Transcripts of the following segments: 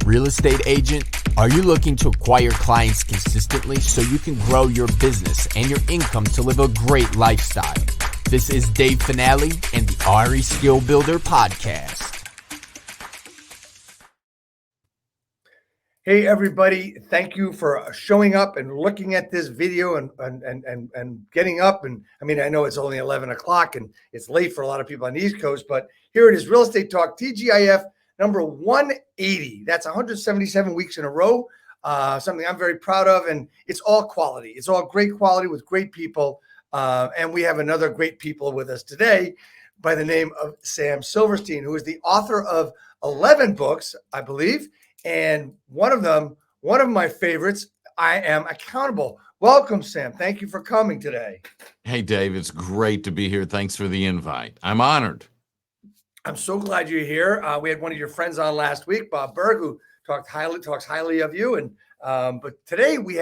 real estate agent? Are you looking to acquire clients consistently so you can grow your business and your income to live a great lifestyle? This is Dave Finale and the RE Skill Builder Podcast. Hey everybody, thank you for showing up and looking at this video and getting up. And I mean, I know it's only 11 o'clock and it's late for a lot of people on the East Coast, but here it is, Real Estate Talk, TGIF number 180. That's 177 weeks in a row, something I'm very proud of. And it's all quality. It's all great quality with great people. And we have another great people with us today by the name of Sam Silverstein, who is the author of 11 books, I believe. And one of my favorites, I Am Accountable. Welcome, Sam. Thank you for coming today. Hey, Dave. It's great to be here. Thanks for the invite. I'm honored. I'm so glad you're here. We had one of your friends on last week, Bob Berg, who talks highly of you. And but today we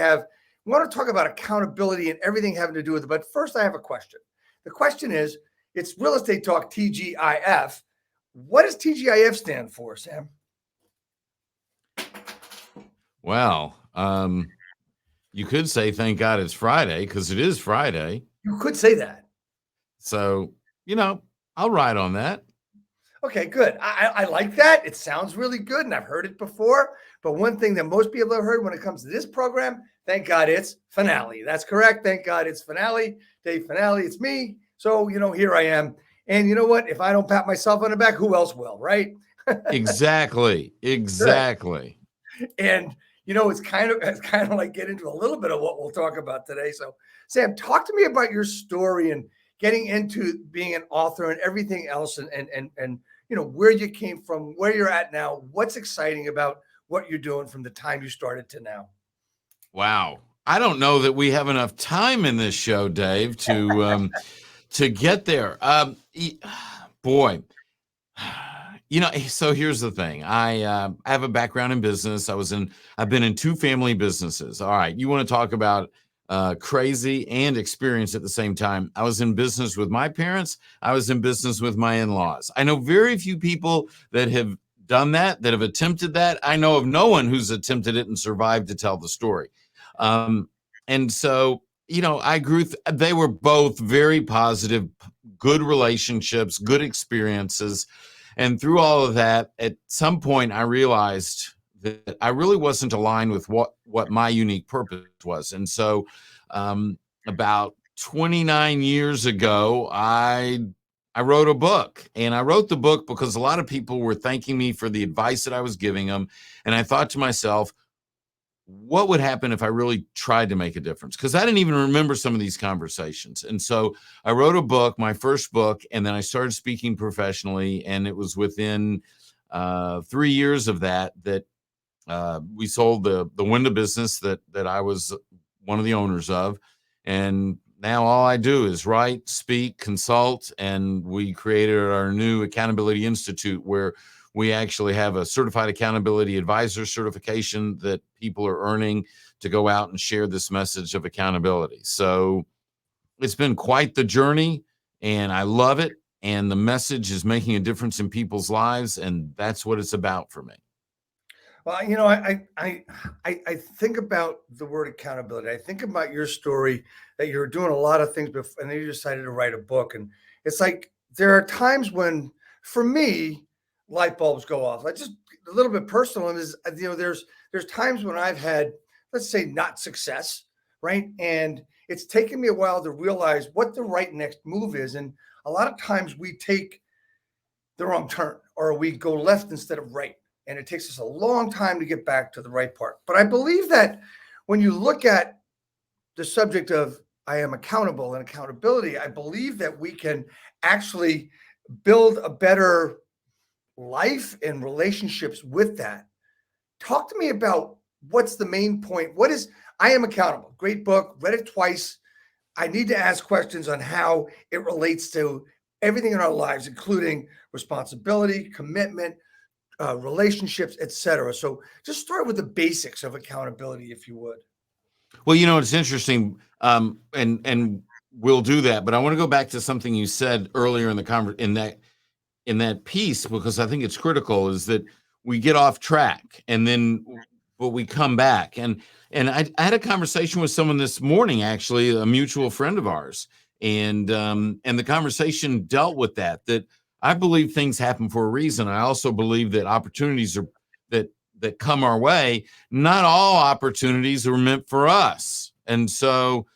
want to talk about accountability and everything having to do with it. But first, I have a question. The question is, it's Real Estate Talk TGIF. What does TGIF stand for, Sam? Well, you could say, thank God it's Friday, because it is Friday. You could say that. So, I'll ride on that. Okay, good. I like that. It sounds really good, and I've heard it before. But one thing that most people have heard when it comes to this program, thank God it's finale. That's correct. Thank God it's finale. Dave Finale, it's me. So, here I am. And you know what? If I don't pat myself on the back, who else will, right? Exactly. And it's kind of like get into a little bit of what we'll talk about today. So, Sam, talk to me about your story and getting into being an author and everything else, and where you came from, where you're at now. What's exciting about what you're doing from the time you started to now? Wow. I don't know that we have enough time in this show, Dave, to get there. Boy. So here's the thing. I have a background in business. I've been in two family businesses. All right. You want to talk about crazy and experience at the same time. I was in business with my parents. I was in business with my in-laws. I know very few people that have done that have attempted that. I know of no one who's attempted it and survived to tell the story. And so, I grew, they were both very positive, good relationships, good experiences. And through all of that, at some point, I realized that I really wasn't aligned with what my unique purpose was. And so about 29 years ago, I wrote a book. And I wrote the book because a lot of people were thanking me for the advice that I was giving them. And I thought to myself, what would happen if I really tried to make a difference? Because I didn't even remember some of these conversations. And so I wrote a book, my first book, and then I started speaking professionally. And it was within 3 years of that we sold the window business that I was one of the owners of. And now all I do is write, speak, consult, and we created our new Accountability Institute, where we actually have a certified accountability advisor certification that people are earning to go out and share this message of accountability. So it's been quite the journey, and I love it. And the message is making a difference in people's lives, and that's what it's about for me. Well, I think about the word accountability. I think about your story, that you're doing a lot of things before, and then you decided to write a book. And it's like there are times when, for me, light bulbs go off. Like, just a little bit personal, and there's times when I've had, let's say, not success, right? And it's taken me a while to realize what the right next move is. And a lot of times we take the wrong turn, or we go left instead of right. And it takes us a long time to get back to the right part. But I believe that when you look at the subject of I am accountable and accountability, I believe that we can actually build a better life and relationships with that. Talk to me about what's the main point. What is I Am Accountable? Great book, read it twice. I need to ask questions on how it relates to everything in our lives, including responsibility, commitment, relationships, etc. So just start with the basics of accountability, if you would. Well, it's interesting, and we'll do that. But I want to go back to something you said earlier in the in that piece, because I think it's critical, is that we get off track, and then but we come back. And I had a conversation with someone this morning, actually, a mutual friend of ours, and the conversation dealt with that I believe things happen for a reason. I also believe that opportunities are that come our way. Not all opportunities are meant for us, and so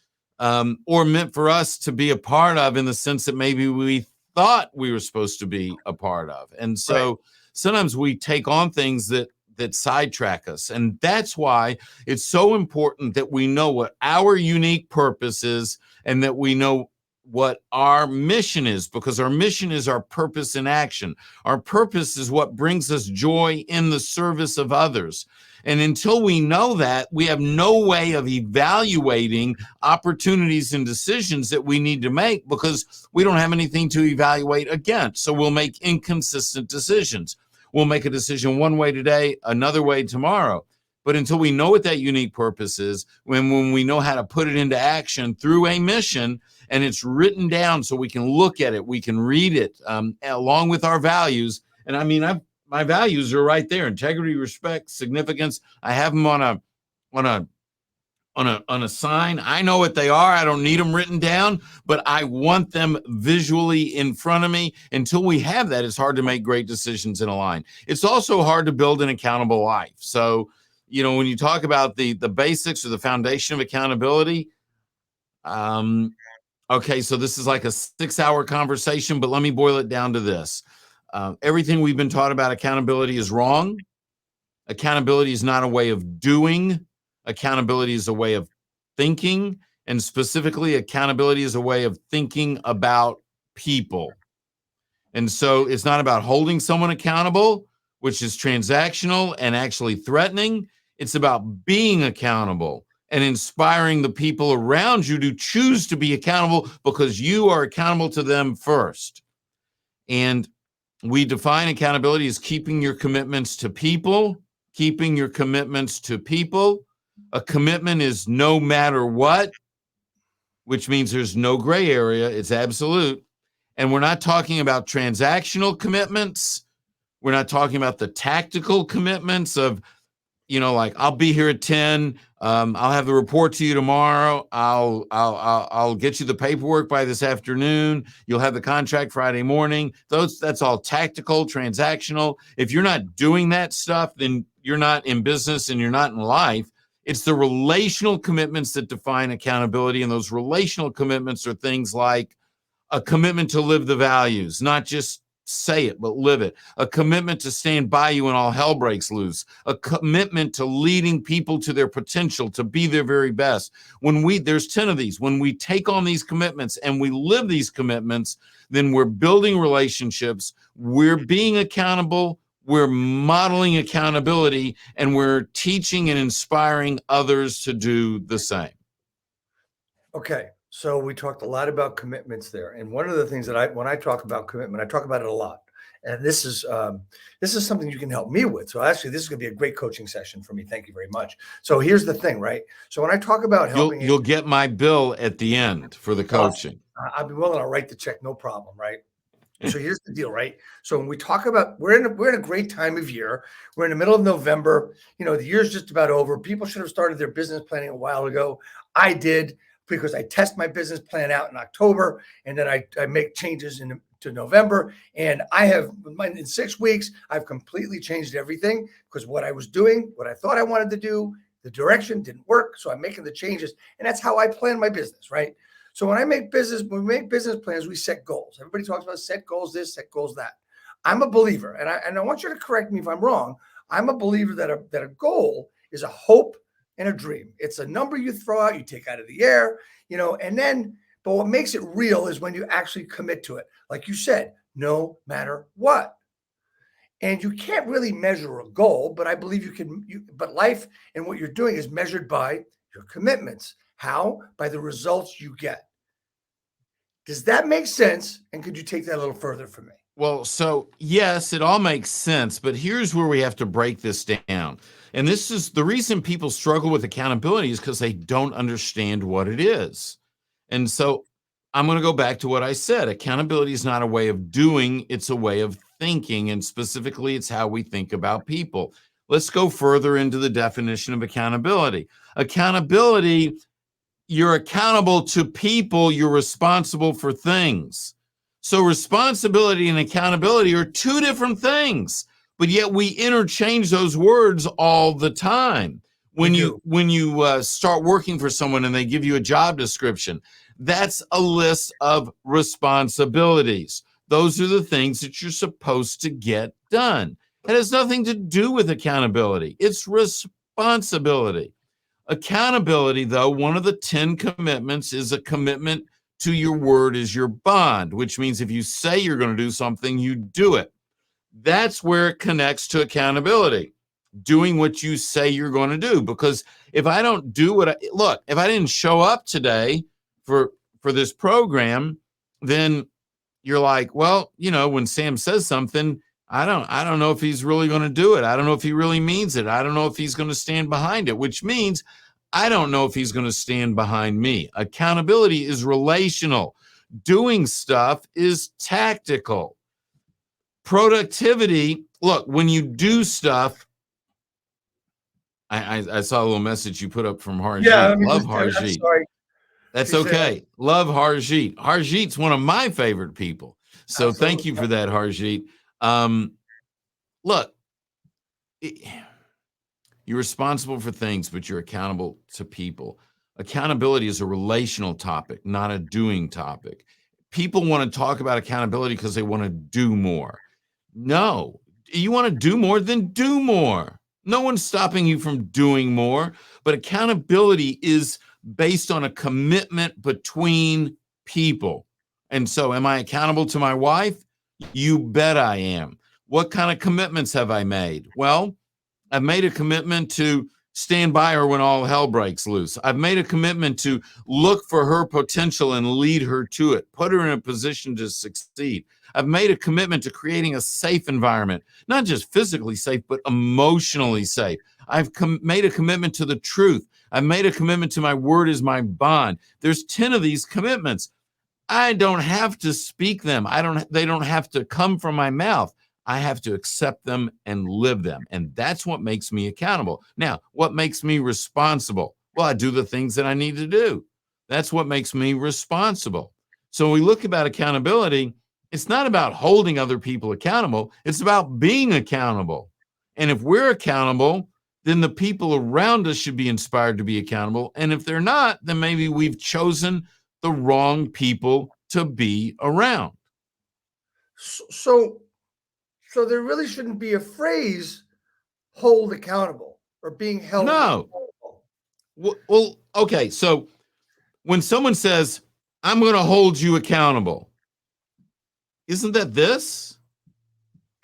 or meant for us to be a part of, in the sense that maybe we thought we were supposed to be a part of. And so sometimes we take on things that sidetrack us. And that's why it's so important that we know what our unique purpose is, and that we know what our mission is, because our mission is our purpose in action. Our purpose is what brings us joy in the service of others. And until we know that, we have no way of evaluating opportunities and decisions that we need to make, because we don't have anything to evaluate against. So we'll make inconsistent decisions. We'll make a decision one way today, another way tomorrow. But until we know what that unique purpose is, when we know how to put it into action through a mission, and it's written down so we can look at it, we can read it along with our values. And I mean, my values are right there: integrity, respect, significance. I have them on a sign. I know what they are. I don't need them written down, but I want them visually in front of me. Until we have that, it's hard to make great decisions in a line. It's also hard to build an accountable life. So, when you talk about the basics or the foundation of accountability, okay, so this is like a 6-hour conversation, but let me boil it down to this. Everything we've been taught about accountability is wrong. Accountability is not a way of doing. Accountability is a way of thinking, and specifically, accountability is a way of thinking about people. And so it's not about holding someone accountable, which is transactional and actually threatening. It's about being accountable and inspiring the people around you to choose to be accountable, because you are accountable to them first. And we define accountability as keeping your commitments to people, keeping your commitments to people. A commitment is no matter what, which means there's no gray area. It's absolute. And we're not talking about transactional commitments. We're not talking about the tactical commitments of, like, I'll be here at 10. I'll have the report to you tomorrow. I'll get you the paperwork by this afternoon. You'll have the contract Friday morning. That's all tactical, transactional. If you're not doing that stuff, then you're not in business and you're not in life. It's the relational commitments that define accountability. And those relational commitments are things like a commitment to live the values, not just say it, but live it. A commitment to stand by you when all hell breaks loose. A commitment to leading people to their potential, to be their very best. There's 10 of these. When we take on these commitments and we live these commitments, then we're building relationships. We're being accountable. We're modeling accountability, and we're teaching and inspiring others to do the same. Okay. So we talked a lot about commitments there. And one of the things that when I talk about commitment, I talk about it a lot. And this is something you can help me with. So actually, this is going to be a great coaching session for me. Thank you very much. So here's the thing, right? So when I talk about helping, you'll get my bill at the end for the coaching. I'll be willing to write the check, no problem, right? So here's the deal, right? So when we talk about, we're in a great time of year. We're in the middle of November. The year's just about over. People should have started their business planning a while ago. I did, because I test my business plan out in October, and then I make changes to November. And in 6 weeks, I've completely changed everything, because what I was doing, what I thought I wanted to do, the direction didn't work. So I'm making the changes, and that's how I plan my business, right? So when we make business plans, we set goals. Everybody talks about set goals this, set goals that. I'm a believer, and I want you to correct me if I'm wrong. I'm a believer that a goal is a hope and a dream. It's a number you throw out, you take out of the air, but what makes it real is when you actually commit to it. Like you said, no matter what. And you can't really measure a goal, but I believe you can. But life and what you're doing is measured by your commitments. How? By the results you get. Does that make sense? And could you take that a little further for me? Well, so yes, it all makes sense, but here's where we have to break this down. And this is the reason people struggle with accountability, is because they don't understand what it is. And so I'm going to go back to what I said. Accountability is not a way of doing, it's a way of thinking, and specifically, it's how we think about people. Let's go further into the definition of accountability. Accountability, you're accountable to people, you're responsible for things. So responsibility and accountability are two different things, but yet we interchange those words all the time. When you start working for someone and they give you a job description, that's a list of responsibilities. Those are the things that you're supposed to get done. It has nothing to do with accountability. It's responsibility. Accountability, though, one of the 10 commitments is a commitment to your word is your bond, which means if you say you're going to do something, you do it. That's where it connects to accountability, doing what you say you're going to do. Because if I don't do if I didn't show up today for this program, then you're like, well, when Sam says something, I don't know if he's really going to do it. I don't know if he really means it. I don't know if he's going to stand behind it, which means I don't know if he's going to stand behind me. Accountability is relational. Doing stuff is tactical. Productivity, look, when you do stuff, I saw a little message you put up from Harjeet. Yeah, love Harjeet. Sorry. That's okay. Love Harjeet. Harjeet's one of my favorite people. So Absolutely. Thank you for that, Harjeet. Look, you're responsible for things, but you're accountable to people. Accountability is a relational topic, not a doing topic. People want to talk about accountability because they want to do more. No, you want to do more, then do more. No one's stopping you from doing more, but accountability is based on a commitment between people. And so am I accountable to my wife? You bet I am. What kind of commitments have I made? Well, I've made a commitment to stand by her when all hell breaks loose. I've made a commitment to look for her potential and lead her to it, put her in a position to succeed. I've made a commitment to creating a safe environment, not just physically safe, but emotionally safe. I've made a commitment to the truth. I've made a commitment to my word is my bond. There's 10 of these commitments. I don't have to speak them. They don't have to come from my mouth. I have to accept them and live them. And that's what makes me accountable. Now, what makes me responsible? Well, I do the things that I need to do. That's what makes me responsible. So when we look about accountability, it's not about holding other people accountable. It's about being accountable. And if we're accountable, then the people around us should be inspired to be accountable. And if they're not, then maybe we've chosen the wrong people to be around. So there really shouldn't be a phrase hold accountable or being held accountable. Well, okay. So when someone says, I'm going to hold you accountable, isn't that this?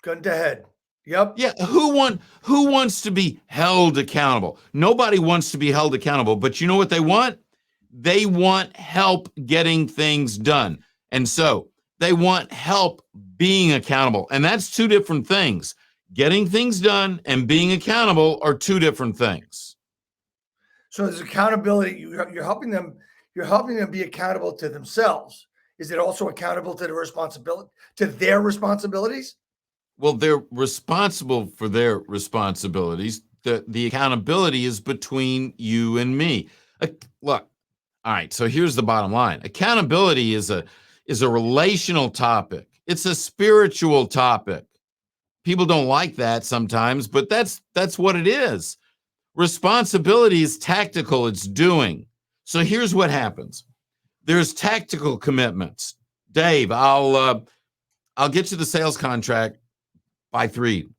Gun to head. Yep. Yeah. Who wants to be held accountable? Nobody wants to be held accountable, but you know what they want? They want help getting things done. And so they want help being accountable. And that's two different things. Getting things done and being accountable are two different things. So there's accountability. You're helping them be accountable to themselves. Is it also accountable to their responsibilities? Well, they're responsible for their responsibilities. The accountability is between you and me. Look, all right. So here's the bottom line. Accountability is a relational topic. It's a spiritual topic. People don't like that sometimes, but that's what it is. Responsibility is tactical. It's doing. So here's what happens. There's tactical commitments. Dave, I'll get you the sales contract by 3.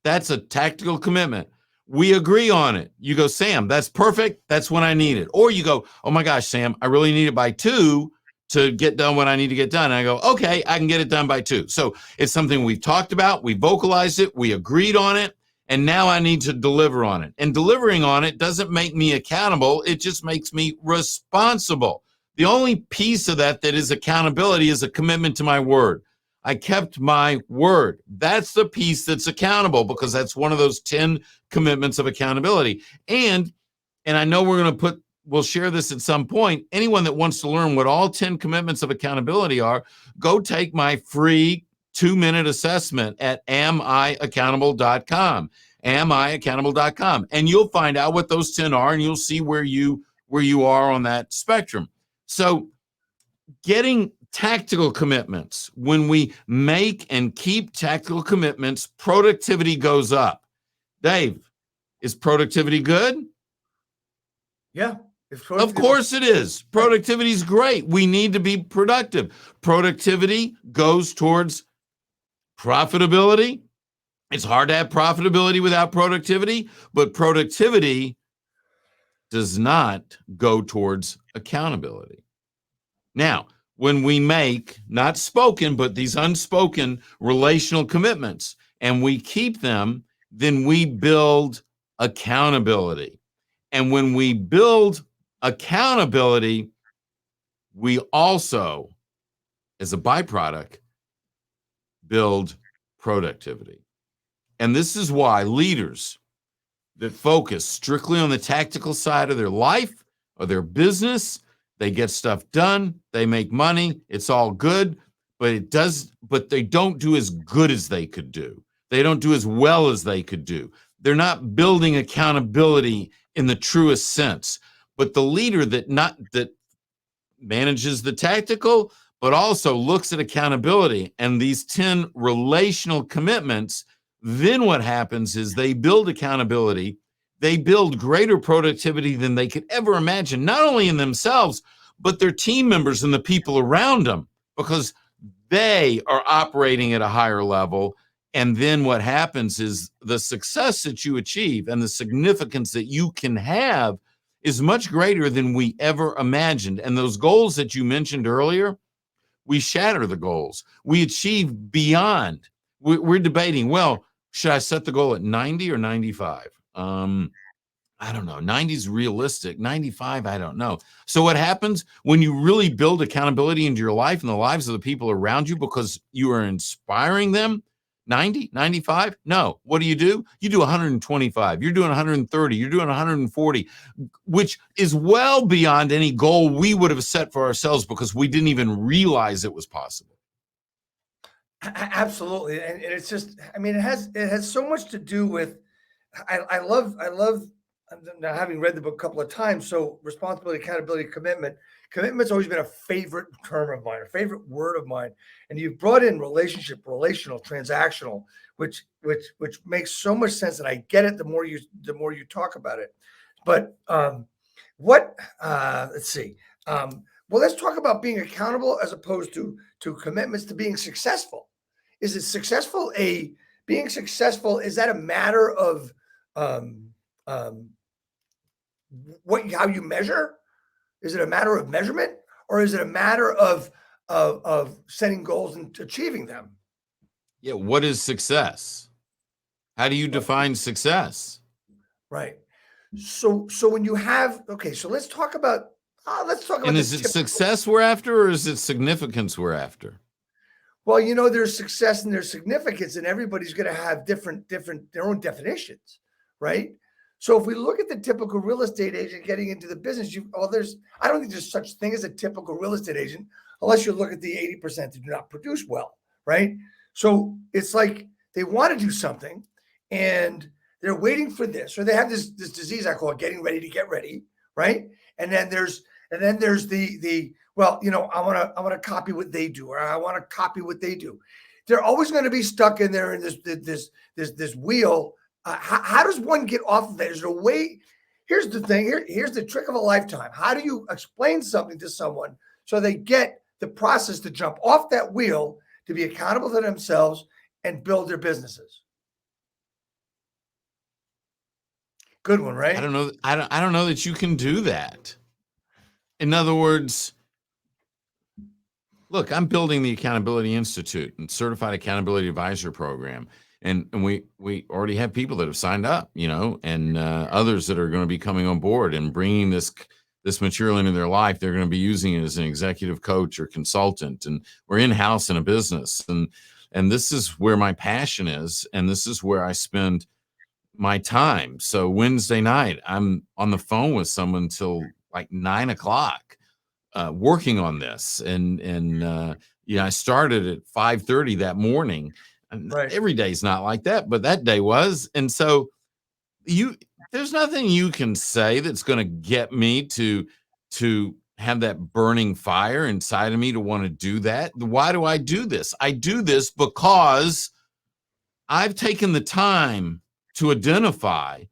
That's a tactical commitment. We agree on it. You go, Sam, that's perfect. That's when I need it. Or you go, oh my gosh, Sam, I really need it by 2 to get done what I need to get done. And I go, okay, I can get it done by 2. So it's something we've talked about. We vocalized it. We agreed on it. And now I need to deliver on it. And delivering on it doesn't make me accountable. It just makes me responsible. The only piece of that is accountability is a commitment to my word. I kept my word. That's the piece that's accountable because that's one of those 10 commitments of accountability. And I know we'll share this at some point. Anyone that wants to learn what all 10 commitments of accountability are, go take my free 2-minute assessment at amiaccountable.com, amiaccountable.com, and you'll find out what those 10 are, and you'll see where you are on that spectrum. So getting tactical commitments, when we make and keep tactical commitments, productivity goes up. Dave, is productivity good? Yeah. Of course it is. Productivity is great. We need to be productive. Productivity goes towards profitability. It's hard to have profitability without productivity, but productivity does not go towards accountability. Now, when we make, not spoken, but these unspoken relational commitments, and we keep them, then we build accountability. And when we build accountability, we also, as a byproduct, build productivity. And this is why leaders that focus strictly on the tactical side of their life or their business, they get stuff done, they make money, it's all good, but they don't do as good as they could do. They don't do as well as they could do. They're not building accountability in the truest sense. But the leader that manages the tactical, but also looks at accountability and these 10 relational commitments, then what happens is they build accountability. They build greater productivity than they could ever imagine, not only in themselves, but their team members and the people around them, because they are operating at a higher level. And then what happens is the success that you achieve and the significance that you can have is much greater than we ever imagined. And those goals that you mentioned earlier, we shatter the goals. We achieve beyond. We're debating, well, should I set the goal at 90 or 95? I don't know. 90 is realistic. 95, I don't know. So what happens when you really build accountability into your life and the lives of the people around you because you are inspiring them? 90, 95? No. What do? You do 125. You're doing 130. You're doing 140, which is well beyond any goal we would have set for ourselves because we didn't even realize it was possible. Absolutely. And it's just, I mean, it has so much to do with, I love, now having read the book a couple of times, so responsibility, accountability, commitment's always been a favorite term of mine, a favorite word of mine. And you've brought in relationship, relational, transactional, which makes so much sense. And I get it the more you talk about it. But let's see. Well, let's talk about being accountable as opposed to commitments to being successful. Is it successful? Being successful, is that a matter of how you measure? Is it a matter of measurement, or is it a matter of setting goals and achieving them? Yeah. What is success? How do you define success? Right. So when you have, okay, so let's talk about. And is it success we're after, or is it significance we're after? Well, there's success and there's significance, and everybody's going to have different their own definitions, right? So if we look at the typical real estate agent getting into the business, I don't think there's such thing as a typical real estate agent unless you look at the 80% that do not produce well, right? So it's like they want to do something and they're waiting for this, or they have this disease I call it getting ready to get ready, right? And then there's the well, I want to copy what they do, or I want to copy what they do. They're always going to be stuck in there in this wheel. How does one get off of that? Is there a way? Here's the thing. Here's the trick of a lifetime. How do you explain something to someone so they get the process to jump off that wheel, to be accountable to themselves and build their businesses? Good one, right? I don't know. I don't know that you can do that. In other words, look, I'm building the Accountability Institute and Certified Accountability Advisor Program. And we already have people that have signed up, and others that are going to be coming on board and bringing this material into their life. They're going to be using it as an executive coach or consultant, and we're in-house in a business. And this is where my passion is, and this is where I spend my time. So Wednesday night, I'm on the phone with someone till like 9 o'clock, working on this and I started at 5:30 that morning. And Right. every day's not like that, but that day was. And so there's nothing you can say that's going to get me to have that burning fire inside of me to want to do that. Why do I do this? I do this because I've taken the time to identify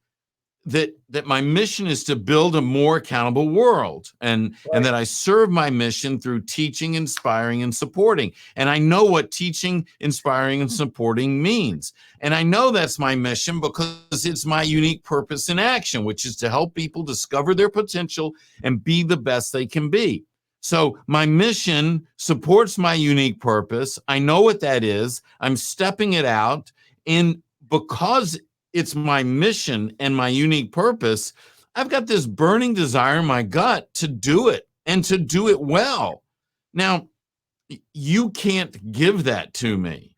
that my mission is to build a more accountable world, and that I serve my mission through teaching, inspiring, and supporting. And I know what teaching, inspiring, and supporting means. And I know that's my mission because it's my unique purpose in action, which is to help people discover their potential and be the best they can be. So my mission supports my unique purpose. I know what that is. I'm stepping it out. And because it's my mission and my unique purpose, I've got this burning desire in my gut to do it and to do it well. Now, you can't give that to me.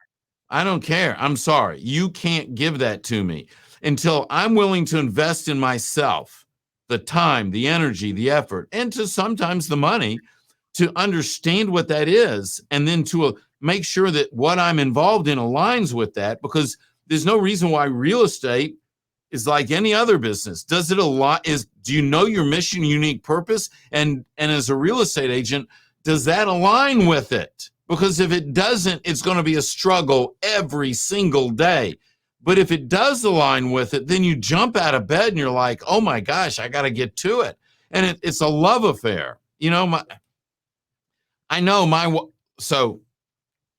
I don't care. I'm sorry. You can't give that to me until I'm willing to invest in myself, the time, the energy, the effort, and to sometimes the money to understand what that is, and then to make sure that what I'm involved in aligns with that, because there's no reason why real estate is like any other business. Does it do you know your mission, unique purpose? And as a real estate agent, does that align with it? Because if it doesn't, it's going to be a struggle every single day. But if it does align with it, then you jump out of bed and you're like, oh my gosh, I got to get to it. And it's a love affair.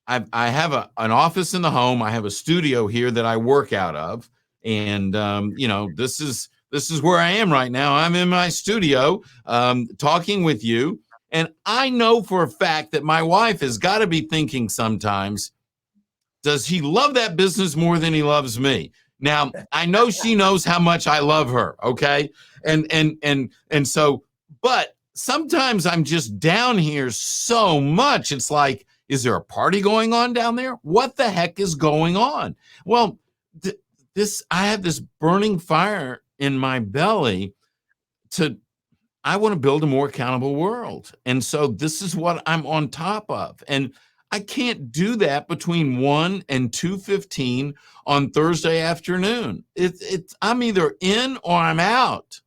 I have an office in the home. I have a studio here that I work out of. And, this is where I am right now. I'm in my studio talking with you. And I know for a fact that my wife has got to be thinking sometimes, does he love that business more than he loves me? Now, I know she knows how much I love her. Okay. And so, but sometimes I'm just down here so much. It's like, is there a party going on down there? What the heck is going on? Well, I have this burning fire in my belly I want to build a more accountable world. And so this is what I'm on top of. And I can't do that between 1 and 2:15 on Thursday afternoon. I'm either in or I'm out.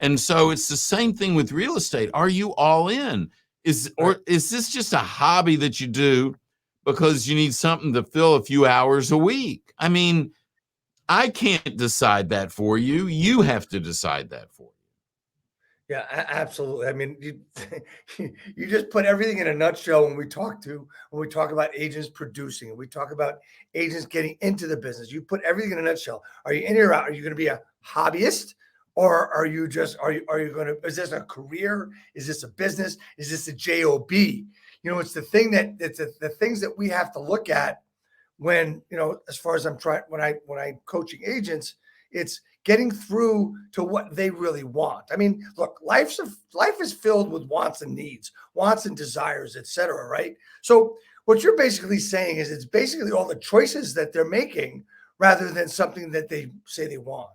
And so it's the same thing with real estate. Are you all in? Is this just a hobby that you do because you need something to fill a few hours a week? I mean, I can't decide that for you. You have to decide that for you. Yeah, absolutely. I mean, you just put everything in a nutshell when we talk about agents producing and we talk about agents getting into the business. You put everything in a nutshell. Are you in or out? Are you going to be a hobbyist? Or are you going to, is this a career? Is this a business? Is this a job? It's the thing the things that we have to look at when, as far as when I'm coaching agents, it's getting through to what they really want. I mean, look, life is filled with wants and needs, wants and desires, et cetera, right? So what you're basically saying is it's basically all the choices that they're making rather than something that they say they want.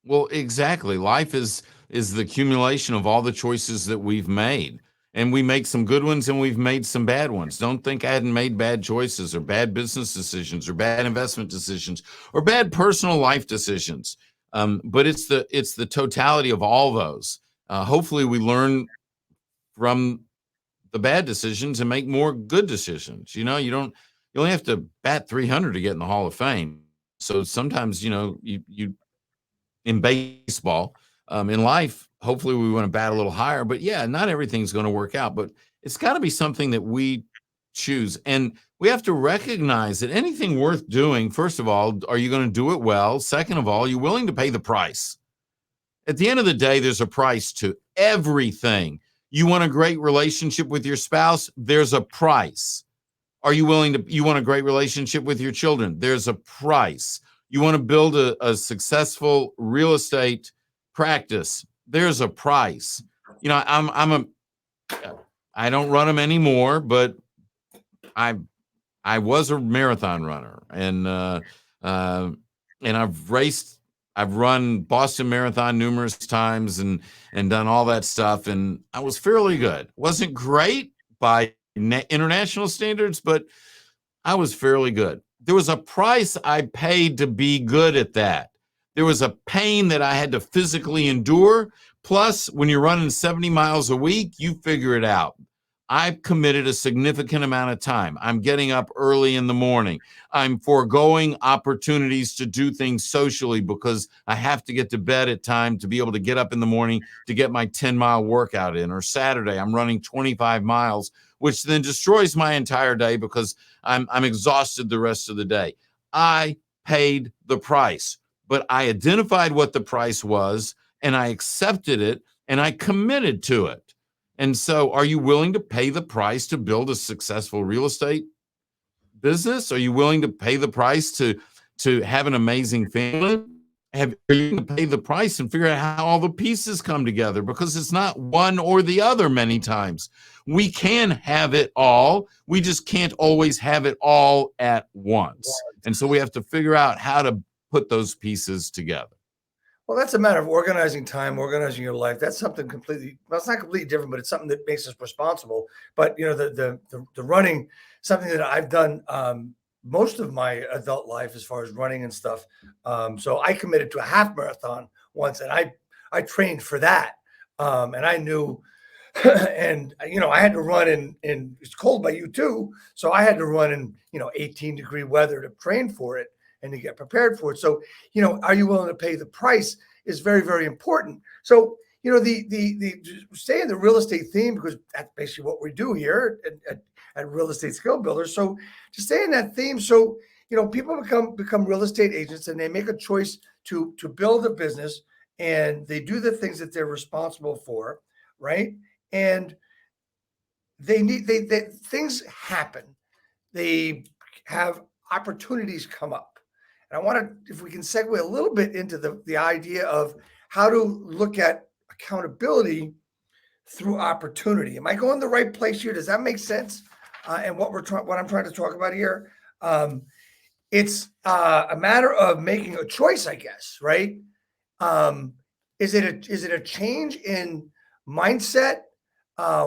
Well, exactly. Life is the accumulation of all the choices that we've made. And we make some good ones and we've made some bad ones. Don't think I hadn't made bad choices or bad business decisions or bad investment decisions or bad personal life decisions. But it's the totality of all those. Hopefully we learn from the bad decisions and make more good decisions. You only have to bat 300 to get in the Hall of Fame. So sometimes, you in baseball, in life, hopefully we want to bat a little higher, but yeah, not everything's going to work out, but it's got to be something that we choose. And we have to recognize that anything worth doing, first of all, are you going to do it well? Second of all, are you willing to pay the price? At the end of the day, there's a price to everything. You want a great relationship with your spouse? There's a price. You want a great relationship with your children? There's a price. You want to build a successful real estate practice? There's a price. I don't run them anymore, but I was a marathon runner, and I've run Boston Marathon numerous times and done all that stuff, and I was fairly good. Wasn't great by international standards, but I was fairly good. There was a price I paid to be good at that. There was a pain that I had to physically endure. Plus, when you're running 70 miles a week, you figure it out. I've committed a significant amount of time. I'm getting up early in the morning. I'm foregoing opportunities to do things socially because I have to get to bed at time to be able to get up in the morning to get my 10-mile workout in. Or Saturday, I'm running 25 miles, which then destroys my entire day because I'm exhausted the rest of the day. I paid the price, but I identified what the price was and I accepted it and I committed to it. And so are you willing to pay the price to build a successful real estate business? Are you willing to pay the price to have an amazing family? Are you going to pay the price and figure out how all the pieces come together? Because it's not one or the other many times. We can have it all. We just can't always have it all at once. And so we have to figure out how to put those pieces together. Well, that's a matter of organizing time, organizing your life. That's something completely, well, it's not completely different, but it's something that makes us responsible. But, you know, the running, something that I've done most of my adult life as far as running and stuff. So I committed to a half marathon once and I trained for that. And I knew, and, you know, I had to run in it's cold by you too. So I had to run in, 18-degree weather to train for it and to get prepared for it. So, are you willing to pay the price is very, very important. So, the stay in the real estate theme, because that's basically what we do here at Real Estate Skill Builders. So to stay in that theme, so, people become real estate agents and they make a choice to build a business and they do the things that they're responsible for, right? And things happen. They have opportunities come up. And I want to, if we can segue a little bit into the idea of how to look at accountability through opportunity. Am I going the right place here? Does that make sense? And what I'm trying to talk about here, it's a matter of making a choice, I guess, right? Is it a change in mindset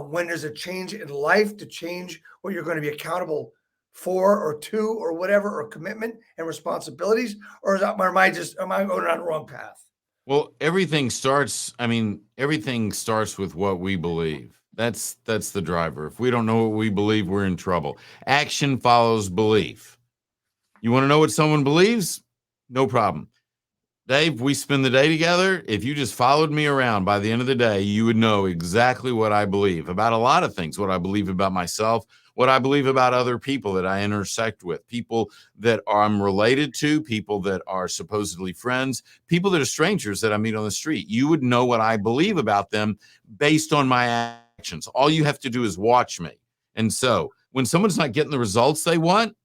when there's a change in life to change what you're going to be accountable for or to or whatever, or commitment and responsibilities, or am I going on the wrong path? Well, everything starts with what we believe. That's the driver. If we don't know what we believe, we're in trouble. Action follows belief. You want to know what someone believes? No problem. Dave, we spend the day together. If you just followed me around, by the end of the day, you would know exactly what I believe about a lot of things, what I believe about myself, what I believe about other people that I intersect with, people that I'm related to, people that are supposedly friends, people that are strangers that I meet on the street. You would know what I believe about them based on my actions. All you have to do is watch me. And so when someone's not getting the results they want,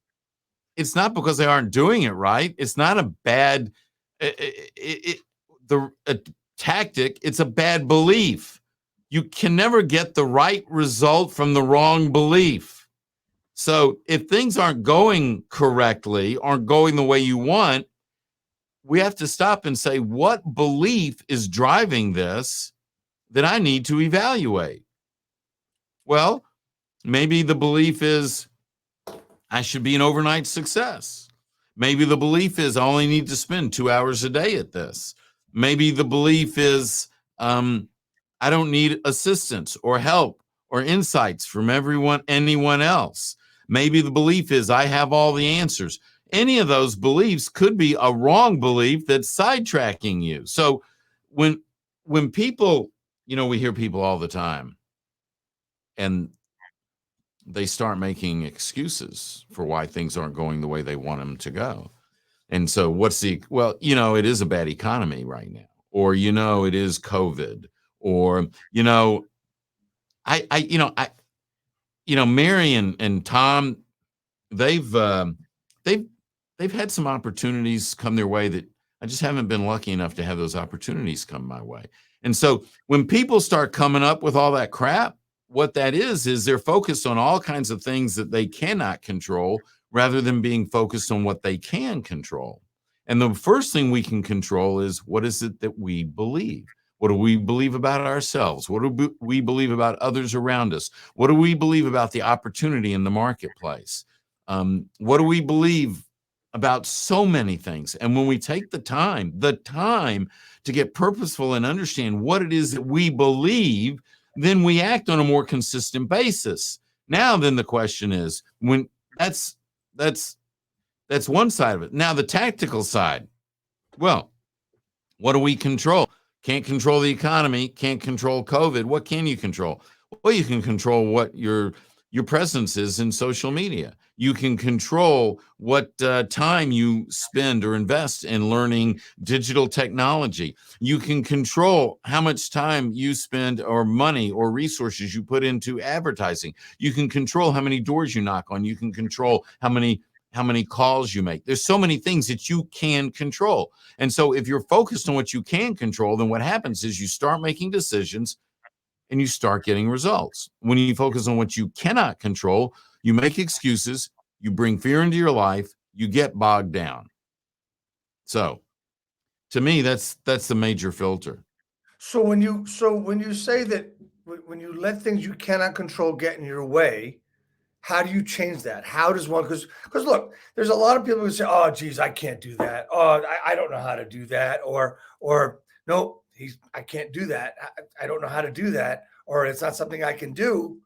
it's not because they aren't doing it right. It's not a bad tactic. It's a bad belief. You can never get the right result from the wrong belief. So if things aren't going correctly, aren't going the way you want, we have to stop and say, what belief is driving this that I need to evaluate? Well, maybe the belief is I should be an overnight success. Maybe the belief is I only need to spend 2 hours a day at this. Maybe the belief is I don't need assistance or help or insights from anyone else. Maybe the belief is I have all the answers. Any of those beliefs could be a wrong belief that's sidetracking you. So when people, we hear people all the time and they start making excuses for why things aren't going the way they want them to go. And so it is a bad economy right now, or, it is COVID, or, Mary and Tom, they've had some opportunities come their way that I just haven't been lucky enough to have those opportunities come my way. And so when people start coming up with all that crap, what that is they're focused on all kinds of things that they cannot control rather than being focused on what they can control. And the first thing we can control is, what is it that we believe? What do we believe about ourselves? What do we believe about others around us? What do we believe about the opportunity in the marketplace? What do we believe about so many things? And when we take the time to get purposeful and understand what it is that we believe, then we act on a more consistent basis. Now, then the question is, when that's one side of it. Now, the tactical side, well, what do we control? Can't control the economy, can't control COVID. What can you control? Well, you can control what your presence is in social media. You can control what time you spend or invest in learning digital technology. You can control how much time you spend or money or resources you put into advertising. You can control how many doors you knock on. You can control how many calls you make. There's so many things that you can control. And so if you're focused on what you can control, then what happens is you start making decisions and you start getting results. When you focus on what you cannot control, you make excuses, you bring fear into your life, you get bogged down. So to me, that's the major filter. So when you say that when you let things you cannot control get in your way, how do you change that? How does one, because look, there's a lot of people who say, oh, geez, I can't do that. Oh, I don't know how to do that. Or no, I can't do that. I don't know how to do that. Or it's not something I can do.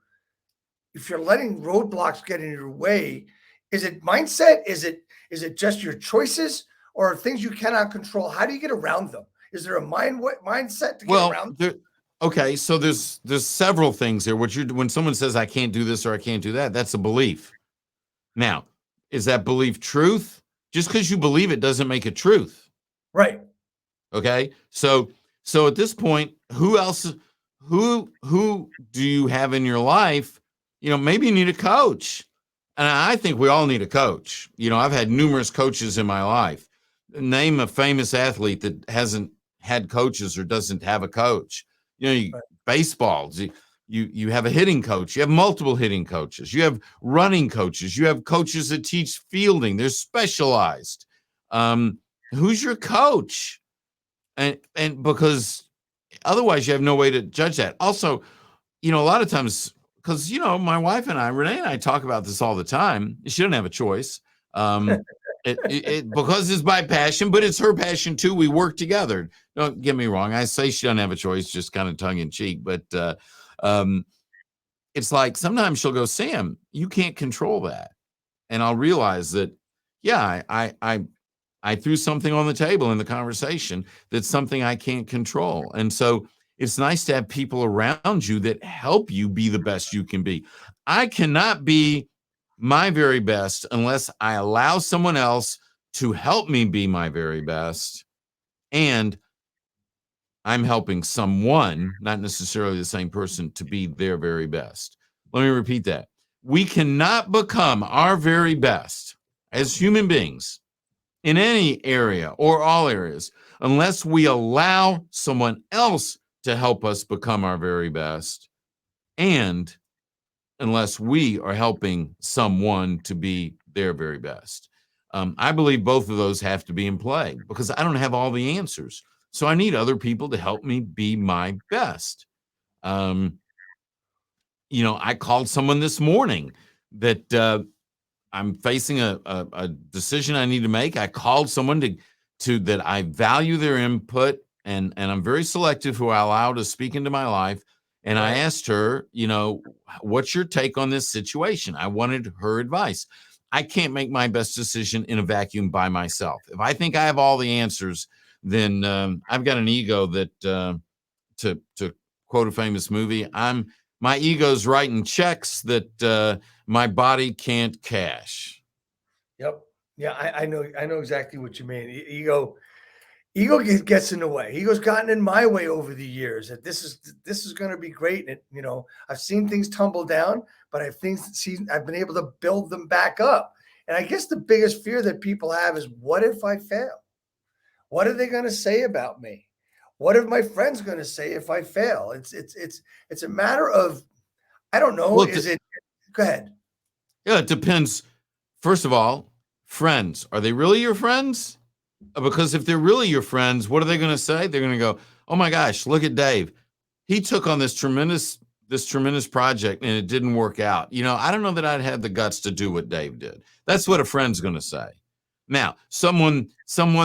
If you're letting roadblocks get in your way, is it mindset? Is it just your choices or things you cannot control? How do you get around them? Is there a mindset to get around them? Okay, so there's several things here. When someone says I can't do this or I can't do that, that's a belief. Now, is that belief truth? Just because you believe it doesn't make it truth. Right. Okay. So at this point, who do you have in your life? Maybe you need a coach. And I think we all need a coach. I've had numerous coaches in my life. Name a famous athlete that hasn't had coaches or doesn't have a coach. Baseball, you have a hitting coach. You have multiple hitting coaches. You have running coaches. You have coaches that teach fielding. They're specialized. Who's your coach? And because otherwise you have no way to judge that. Also, a lot of times, because, my wife and Renee and I talk about this all the time. She doesn't have a choice. Because it's my passion, but it's her passion too. We work together. Don't get me wrong. I say she doesn't have a choice, just kind of tongue in cheek. But it's like sometimes she'll go, Sam, you can't control that. And I'll realize that, yeah, I threw something on the table in the conversation that's something I can't control. And so it's nice to have people around you that help you be the best you can be. I cannot be my very best unless I allow someone else to help me be my very best, and I'm helping someone, not necessarily the same person, to be their very best. Let me repeat that. We cannot become our very best as human beings in any area or all areas unless we allow someone else to help us become our very best, and unless we are helping someone to be their very best. I believe both of those have to be in play because I don't have all the answers. So I need other people to help me be my best. I called someone this morning that I'm facing a decision I need to make. I called someone to that I value their input, and I'm very selective who I allow to speak into my life. And I asked her, what's your take on this situation? I wanted her advice. I can't make my best decision in a vacuum by myself. If I think I have all the answers, then I've got an ego that, to quote a famous movie, my ego's writing checks that my body can't cash. Yep. Yeah, I know exactly what you mean. Ego gets in the way. Ego's gotten in my way over the years. That this is going to be great. And I've seen things tumble down, but I've been able to build them back up. And I guess the biggest fear that people have is, what if I fail? What are they going to say about me? What are my friends going to say if I fail? It's a matter of, I don't know. Well, Go ahead. Yeah, it depends. First of all, friends, are they really your friends? Because if they're really your friends, what are they going to say? They're going to go, oh my gosh, look at Dave. He took on this tremendous project and it didn't work out. I don't know that I'd have the guts to do what Dave did. That's what a friend's going to say. Now, someone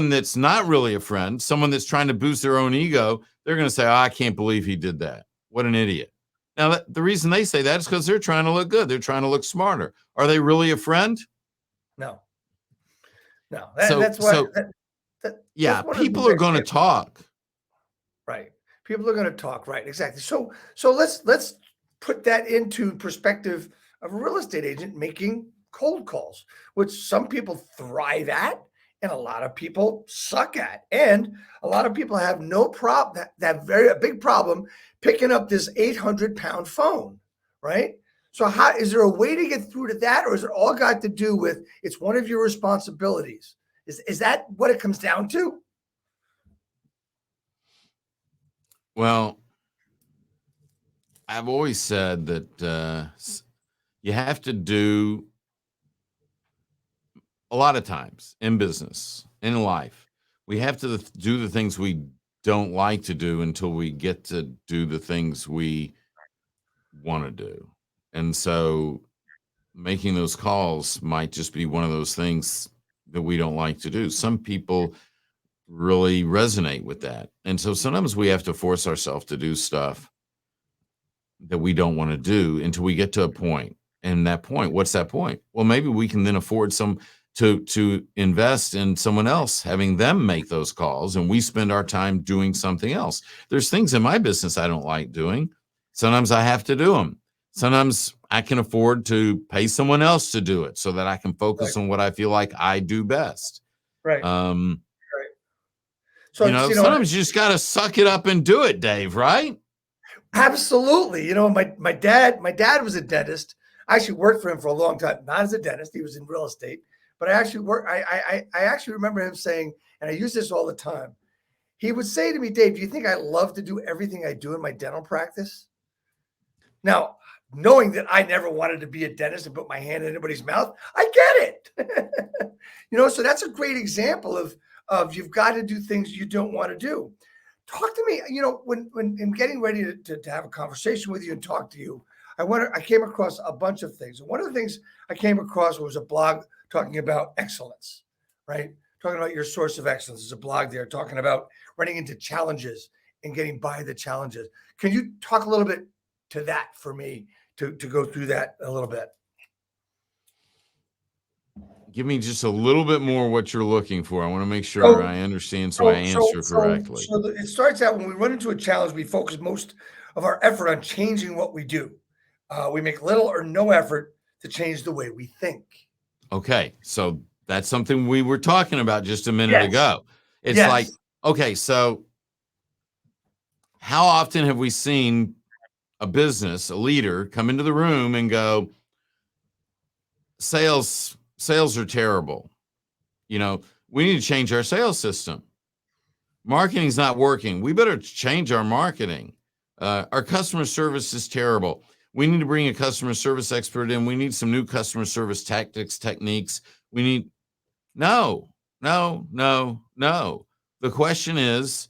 that's not really a friend, someone that's trying to boost their own ego, they're going to say, oh, I can't believe he did that. What an idiot. Now, the reason they say that is because they're trying to look good. They're trying to look smarter. Are they really a friend? No. That's why. Yeah, people are going to talk. Right. People are going to talk. Right. Exactly. So let's put that into perspective of a real estate agent making cold calls, which some people thrive at and a lot of people suck at. And a lot of people have no problem, a big problem picking up this 800-pound phone, right? So is there a way to get through to that, or is it all got to do with it's one of your responsibilities? Is that what it comes down to? Well, I've always said that you have to do a lot of times in business, in life, we have to do the things we don't like to do until we get to do the things we want to do. And so making those calls might just be one of those things that we don't like to do. Some people really resonate with that. And so sometimes we have to force ourselves to do stuff that we don't want to do until we get to a point. And that point, what's that point? Well, maybe we can then afford to invest in someone else, having them make those calls, and we spend our time doing something else. There's things in my business I don't like doing. Sometimes I have to do them. Sometimes I can afford to pay someone else to do it so that I can focus on what I feel like I do best. Right. Right. So sometimes you just got to suck it up and do it, Dave, right? Absolutely. My dad was a dentist. I actually worked for him for a long time, not as a dentist. He was in real estate, but I actually remember him saying, and I use this all the time. He would say to me, Dave, do you think I love to do everything I do in my dental practice? Now, knowing that I never wanted to be a dentist and put my hand in anybody's mouth, I get it. So that's a great example of you've got to do things you don't want to do. Talk to me, when I'm getting ready to have a conversation with you and talk to you, I came across a bunch of things. And one of the things I came across was a blog talking about excellence, right? Talking about your source of excellence. There's a blog there talking about running into challenges and getting by the challenges. Can you talk a little bit to that for me to go through that a little bit? Give me just a little bit more what you're looking for. I want to make sure I understand I answer correctly. So it starts out when we run into a challenge, we focus most of our effort on changing what we do. We make little or no effort to change the way we think. Okay, so that's something we were talking about just a minute ago. It's like, okay, so how often have we seen a business, a leader, come into the room and go, sales are terrible. We need to change our sales system. Marketing's not working. We better change our marketing. Our customer service is terrible. We need to bring a customer service expert in. We need some new customer service tactics, techniques. No. The question is,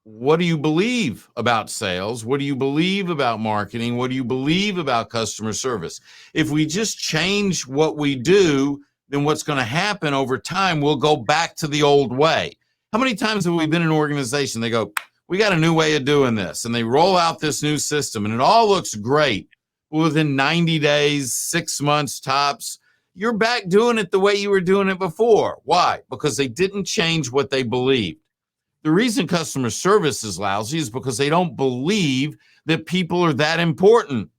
what do you believe about sales? What do you believe about marketing? What do you believe about customer service? If we just change what we do, then what's going to happen over time, we'll go back to the old way. How many times have we been in an organization, they go, we got a new way of doing this, and they roll out this new system, and it all looks great. Within 90 days, 6 months tops, you're back doing it the way you were doing it before. Why? Because they didn't change what they believed. The reason customer service is lousy is because they don't believe that people are that important.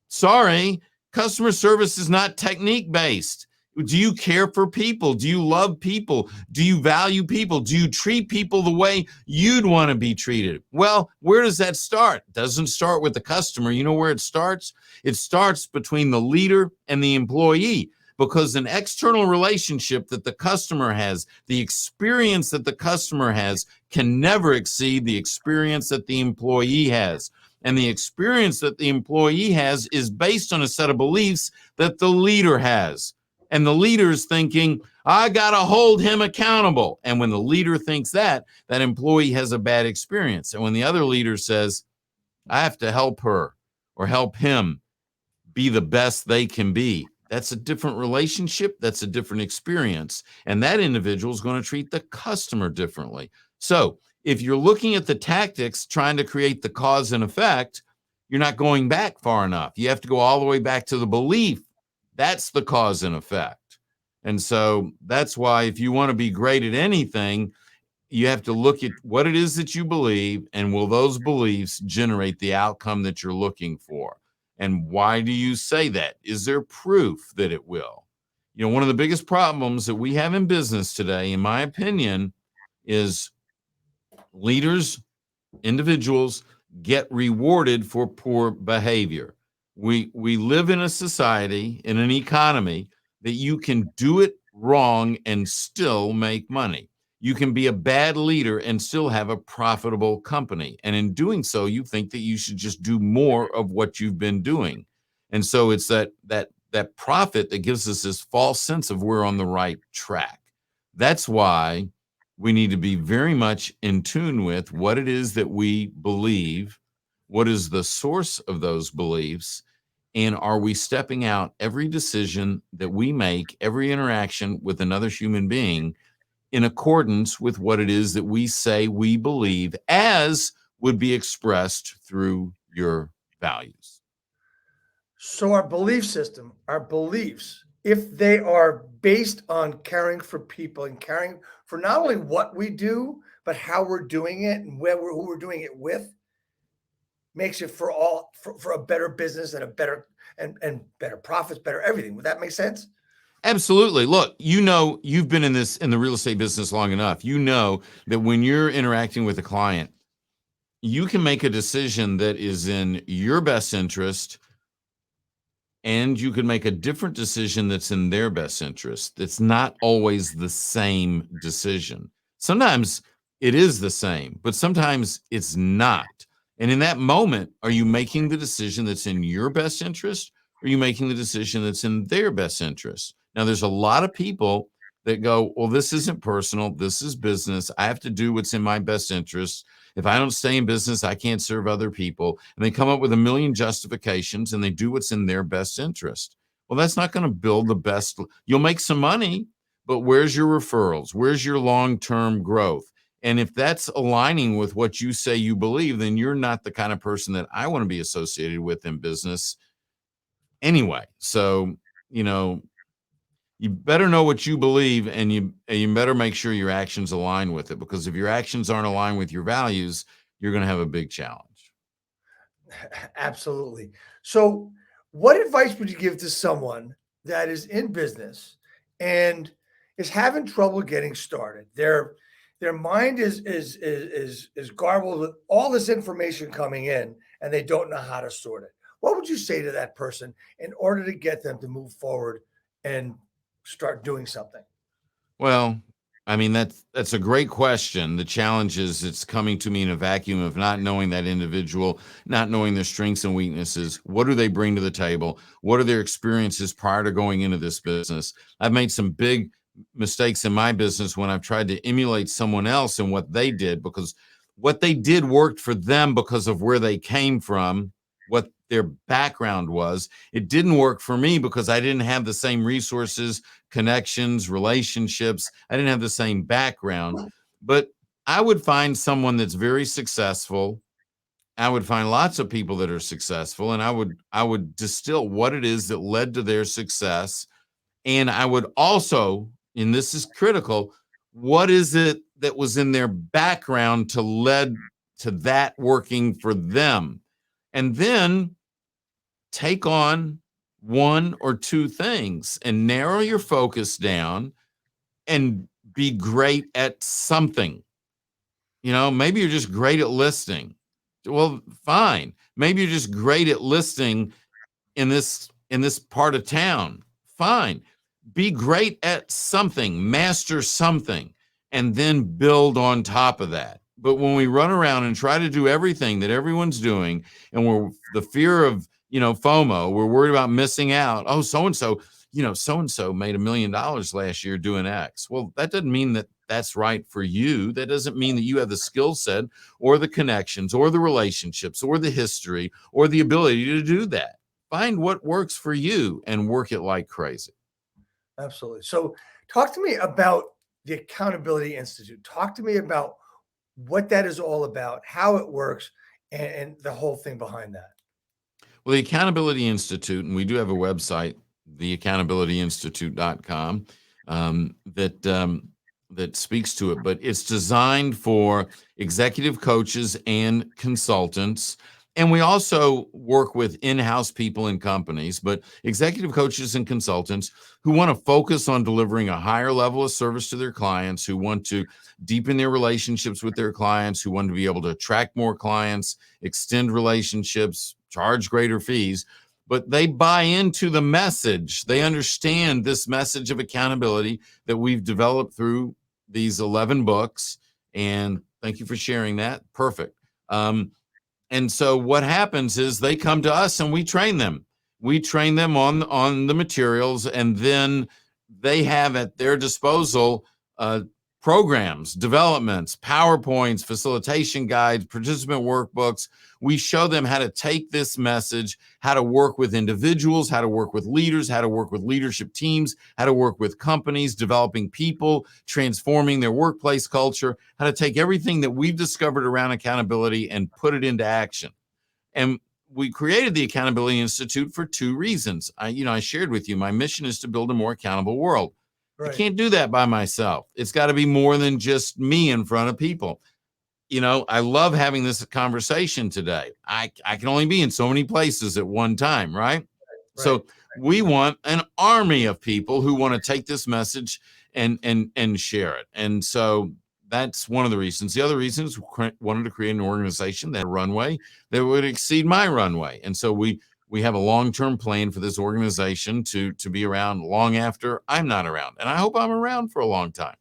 Sorry, customer service is not technique-based. Do you care for people? Do you love people? Do you value people? Do you treat people the way you'd want to be treated? Well, where does that start? It doesn't start with the customer. You know where it starts? It starts between the leader and the employee, because an external relationship that the customer has, the experience that the customer has, can never exceed the experience that the employee has. And the experience that the employee has is based on a set of beliefs that the leader has. And the leader's thinking, I got to hold him accountable. And when the leader thinks that, that employee has a bad experience. And when the other leader says, I have to help her or help him be the best they can be, that's a different relationship. That's a different experience. And that individual is going to treat the customer differently. So if you're looking at the tactics, trying to create the cause and effect, you're not going back far enough. You have to go all the way back to the belief. That's the cause and effect. And so that's why if you want to be great at anything, you have to look at what it is that you believe, and will those beliefs generate the outcome that you're looking for? And why do you say that? Is there proof that it will? You know, one of the biggest problems that we have in business today, in my opinion, is leaders, individuals get rewarded for poor behavior. We live in a society, in an economy, that you can do it wrong and still make money. You can be a bad leader and still have a profitable company. And in doing so, you think that you should just do more of what you've been doing. And so it's that profit that gives us this false sense of we're on the right track. That's why we need to be very much in tune with what it is that we believe, what is the source of those beliefs, and are we stepping out every decision that we make, every interaction with another human being, in accordance with what it is that we say we believe, as would be expressed through your values. So our belief system, our beliefs, if they are based on caring for people and caring for not only what we do, but how we're doing it and who we're doing it with, makes it for a better business and a better and better profits, better everything. Would that make sense? Absolutely. Look, you know, you've been in the real estate business long enough. You know that when you're interacting with a client, you can make a decision that is in your best interest, and you can make a different decision that's in their best interest. It's not always the same decision. Sometimes it is the same, but sometimes it's not. And in that moment, are you making the decision that's in your best interest, or are you making the decision that's in their best interest? Now, there's a lot of people that go, well, this isn't personal. This is business. I have to do what's in my best interest. If I don't stay in business, I can't serve other people. And they come up with a million justifications, and they do what's in their best interest. Well, that's not going to build the best. You'll make some money, but where's your referrals? Where's your long-term growth? And if that's aligning with what you say you believe, then you're not the kind of person that I want to be associated with in business anyway. So, you know, you better know what you believe, and you better make sure your actions align with it, because if your actions aren't aligned with your values, you're going to have a big challenge. Absolutely. So what advice would you give to someone that is in business and is having trouble getting started? Their mind is garbled with all this information coming in, and they don't know how to sort it. What would you say to that person in order to get them to move forward and start doing something? Well, I mean, that's a great question. The challenge is it's coming to me in a vacuum of not knowing that individual, not knowing their strengths and weaknesses. What do they bring to the table? What are their experiences prior to going into this business? I've made some big mistakes in my business when I've tried to emulate someone else and what they did, because what they did worked for them because of where they came from, what their background was. It didn't work for me because I didn't have the same resources, connections, relationships. I didn't have the same background. But I would find someone that's very successful. I would find lots of people that are successful, and I would distill what it is that led to their success. And I would also, and this is critical, what is it that was in their background to led to that working for them? And then take on one or two things and narrow your focus down and be great at something. You know, maybe you're just great at listing. Well, fine. Maybe you're just great at listing in this part of town. Fine. Be great at something, master something, and then build on top of that. But when we run around and try to do everything that everyone's doing, and we're the fear of, FOMO, we're worried about missing out. Oh, so-and-so, so-and-so made $1 million last year doing X. Well, that doesn't mean that that's right for you. That doesn't mean that you have the skill set or the connections or the relationships or the history or the ability to do that. Find what works for you and work it like crazy. Absolutely. So talk to me about the Accountability Institute. Talk to me about what that is all about, how it works, and the whole thing behind that. Well, the Accountability Institute, and we do have a website, theaccountabilityinstitute.com, that speaks to it, but it's designed for executive coaches and consultants. And we also work with in-house people in companies, but executive coaches and consultants who want to focus on delivering a higher level of service to their clients, who want to deepen their relationships with their clients, who want to be able to attract more clients, extend relationships, charge greater fees. But they buy into the message. They understand this message of accountability that we've developed through these 11 books. And thank you for sharing that. Perfect. And so what happens is they come to us and we train them. We train them on the materials, and then they have at their disposal programs, developments, PowerPoints, facilitation guides, participant workbooks. We show them how to take this message, how to work with individuals, how to work with leaders, how to work with leadership teams, how to work with companies, developing people, transforming their workplace culture, how to take everything that we've discovered around accountability and put it into action. And we created the Accountability Institute for two reasons. I shared with you, my mission is to build a more accountable world. Right. I can't do that by myself. It's got to be more than just me in front of people. I love having this conversation today. I can only be in so many places at one time, right? So we want an army of people who want to take this message and share it. And so that's one of the reasons. The other reason is we wanted to create an organization that had a runway that would exceed my runway. And so we have a long-term plan for this organization to be around long after I'm not around. And I hope I'm around for a long time.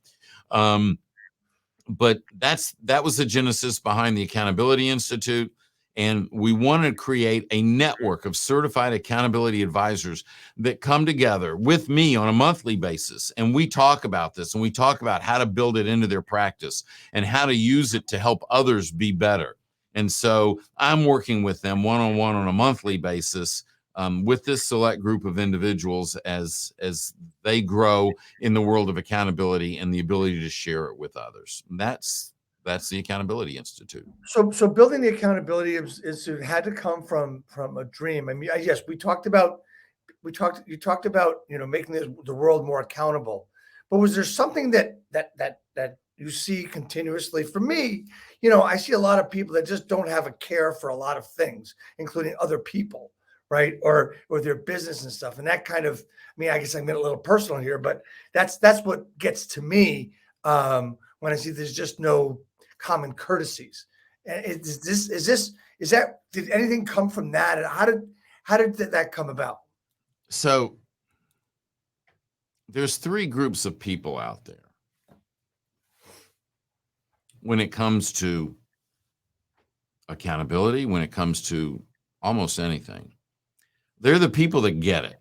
But that was the genesis behind the Accountability Institute. And we want to create a network of certified accountability advisors that come together with me on a monthly basis. And we talk about this, and we talk about how to build it into their practice and how to use it to help others be better. And so I'm working with them one-on-one on a monthly basis with this select group of individuals as they grow in the world of accountability and the ability to share it with others. And that's the Accountability Institute. So building the Accountability Institute had to come from a dream. I mean, yes, you talked about making the world more accountable. But was there something that you see continuously? For me, I see a lot of people that just don't have a care for a lot of things, including other people, right? Or their business and stuff. And that kind of, I guess I'm getting a little personal here, but that's what gets to me when I see there's just no common courtesies. And did anything come from that? And how did that come about? So there's three groups of people out there when it comes to accountability, when it comes to almost anything. They're the people that get it.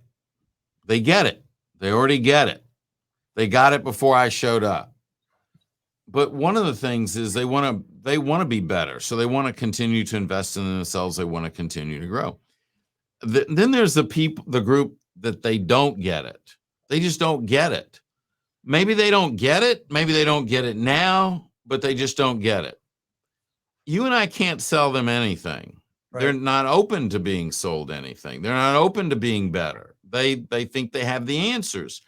They get it. They already get it. They got it before I showed up. But one of the things is they want to be better. So they want to continue to invest in themselves. They want to continue to grow. Then there's the group that they don't get it. They just don't get it. Maybe they don't get it. Maybe they don't get it now, but they just don't get it. You and I can't sell them anything. Right. They're not open to being sold anything. They're not open to being better. They think they have the answers.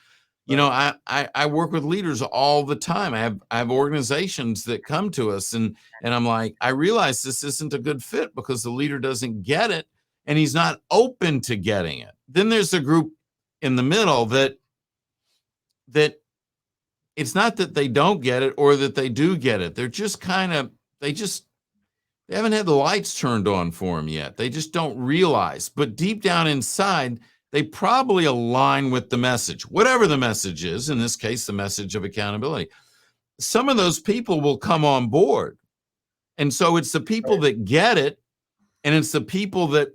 I work with leaders all the time. I have organizations that come to us and I'm like, I realize this isn't a good fit because the leader doesn't get it and he's not open to getting it. Then there's a group in the middle that it's not that they don't get it or that they do get it. They're just they haven't had the lights turned on for them yet. They just don't realize, but deep down inside, they probably align with the message, whatever the message is, in this case, the message of accountability. Some of those people will come on board. And so it's the people that get it, and it's the people that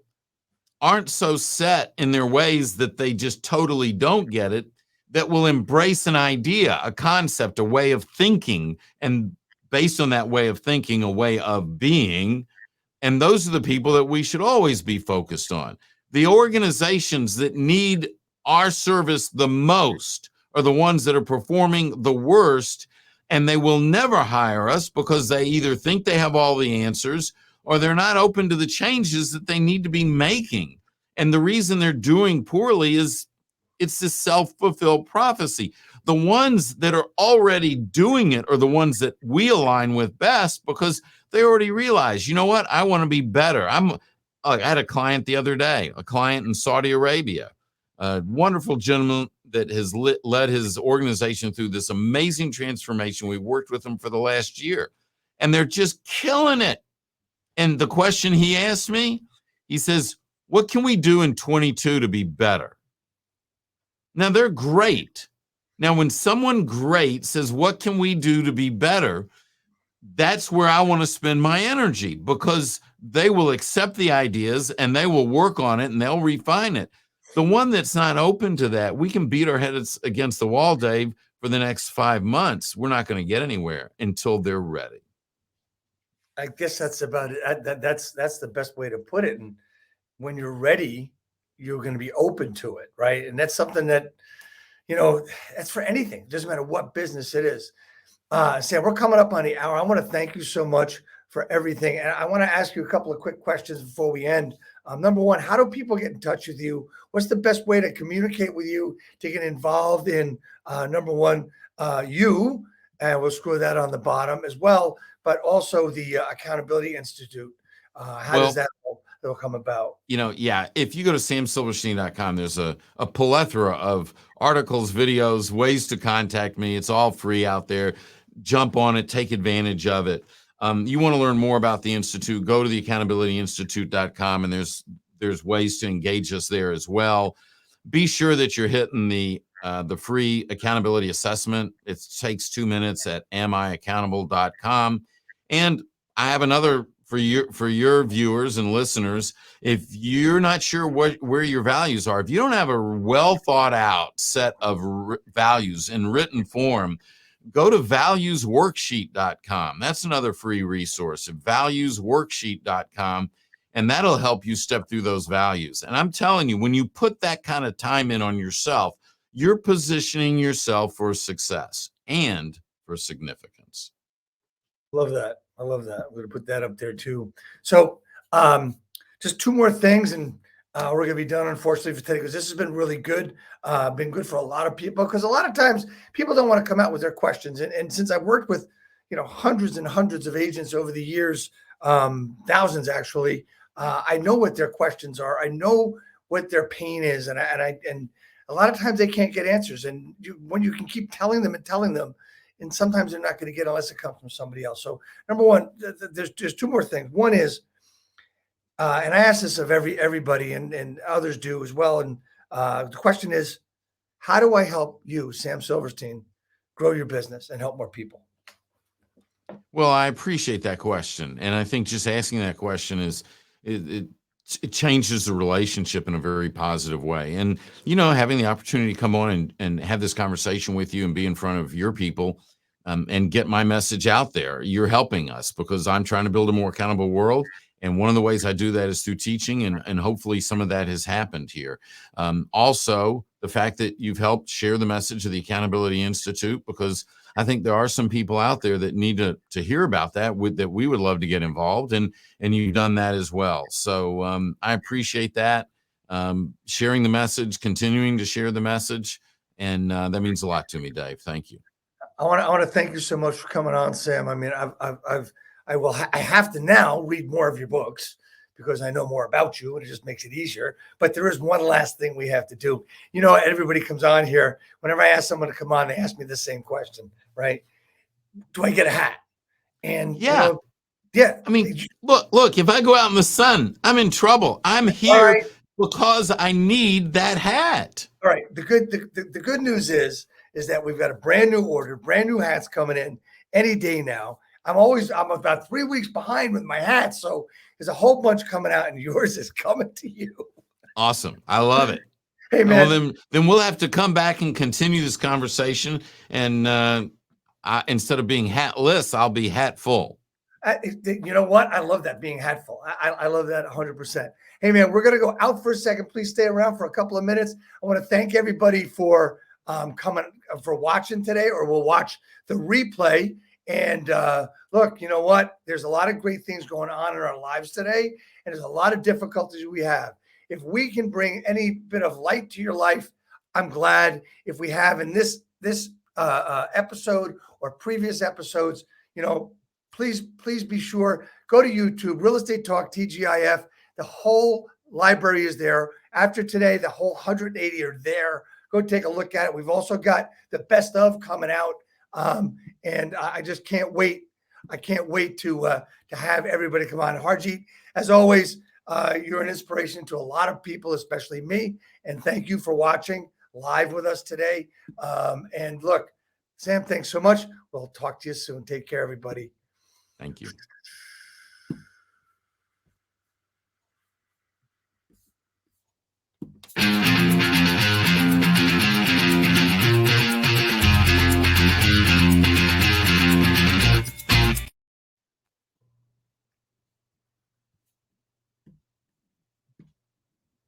aren't so set in their ways that they just totally don't get it, that will embrace an idea, a concept, a way of thinking, and based on that way of thinking, a way of being. And those are the people that we should always be focused on. The organizations that need our service the most are the ones that are performing the worst, and they will never hire us because they either think they have all the answers or they're not open to the changes that they need to be making. And the reason they're doing poorly is it's this self-fulfilled prophecy. The ones that are already doing it are the ones that we align with best because they already realize, you know what, I want to be better. I had a client the other day, a client in Saudi Arabia, a wonderful gentleman that has led his organization through this amazing transformation. We worked with him for the last year, and they're just killing it. And the question he asked me, he says, what can we do in 22 to be better? Now, they're great. Now, when someone great says, what can we do to be better? That's where I want to spend my energy, because they will accept the ideas and they will work on it and they'll refine it. The one that's not open to that, we can beat our heads against the wall, Dave, for the next 5 months. We're not going to get anywhere until they're ready. I guess that's about it. That's the best way to put it. And when you're ready, you're going to be open to it, right? And that's something that, that's for anything. It doesn't matter what business it is. Sam, we're coming up on the hour. I want to thank you so much for everything. And I want to ask you a couple of quick questions before we end. Number one, how do people get in touch with you? What's the best way to communicate with you, to get involved in, number one, you, and we'll screw that on the bottom as well, but also the Accountability Institute. How does that all come about? If you go to samsilverstein.com, there's a plethora of articles, videos, ways to contact me. It's all free out there. Jump on it, take advantage of it. You want to learn more about the Institute, go to the accountabilityinstitute.com, and there's ways to engage us there as well. Be sure that you're hitting the free accountability assessment. It takes 2 minutes at amiaccountable.com. And I have another for your viewers and listeners. If you're not sure where your values are, if you don't have a well thought out set of values in written form, go to valuesworksheet.com. That's another free resource, valuesworksheet.com, and that'll help you step through those values. And I'm telling you, when you put that kind of time in on yourself, you're positioning yourself for success and for significance. Love that. I love that. We're going to put that up there too. So just 2 more things, and we're going to be done, unfortunately, for today, because this has been really good. Been good for a lot of people, because a lot of times people don't want to come out with their questions. And since I've worked with, hundreds and hundreds of agents over the years, thousands actually, I know what their questions are. I know what their pain is. And a lot of times they can't get answers. And when you can keep telling them, and sometimes they're not going to get unless it comes from somebody else. So number one, there's 2 more things. One is, and I ask this of everybody, and others do as well. And the question is, how do I help you, Sam Silverstein, grow your business and help more people? Well, I appreciate that question. And I think just asking that question it changes the relationship in a very positive way. And, having the opportunity to come on and have this conversation with you and be in front of your people and get my message out there, you're helping us, because I'm trying to build a more accountable world. And one of the ways I do that is through teaching, and hopefully some of that has happened here. Also, the fact that you've helped share the message of the Accountability Institute, because I think there are some people out there that need to hear about that, that we would love to get involved, and you've done that as well. So I appreciate that, sharing the message, continuing to share the message, and that means a lot to me, Dave. Thank you. I want to thank you so much for coming on, Sam. I mean, I have to now read more of your books, because I know more about you, and it just makes it easier. But there is one last thing we have to do. Everybody comes on here. Whenever I ask someone to come on, they ask me the same question, right? Do I get a hat? And yeah. I mean, look, if I go out in the sun, I'm in trouble. I'm here because I need that hat. All right. The good news is that we've got a brand new order, brand new hats coming in any day now. I'm about 3 weeks behind with my hats. So there's a whole bunch coming out, and yours is coming to you. Awesome. I love it. Hey, Well, man. then we'll have to come back and continue this conversation. And instead of being hatless, I'll be hatful. You know what? I love that, being hatful. I love that 100%. Hey, man, we're going to go out for a second. Please stay around for a couple of minutes. I want to thank everybody for for watching today, or we'll watch the replay. And look, you know what? There's a lot of great things going on in our lives today, and there's a lot of difficulties we have. If we can bring any bit of light to your life, I'm glad. If we have in this episode or previous episodes, please be sure, go to YouTube, Real Estate Talk TGIF. The whole library is there. After today, the whole 180 are there. Go take a look at it. We've also got the best of coming out. And I just can't wait. I can't wait to have everybody come on. Harjeet, as always, you're an inspiration to a lot of people, especially me. And thank you for watching live with us today. And look, Sam, thanks so much. We'll talk to you soon. Take care, everybody. Thank you.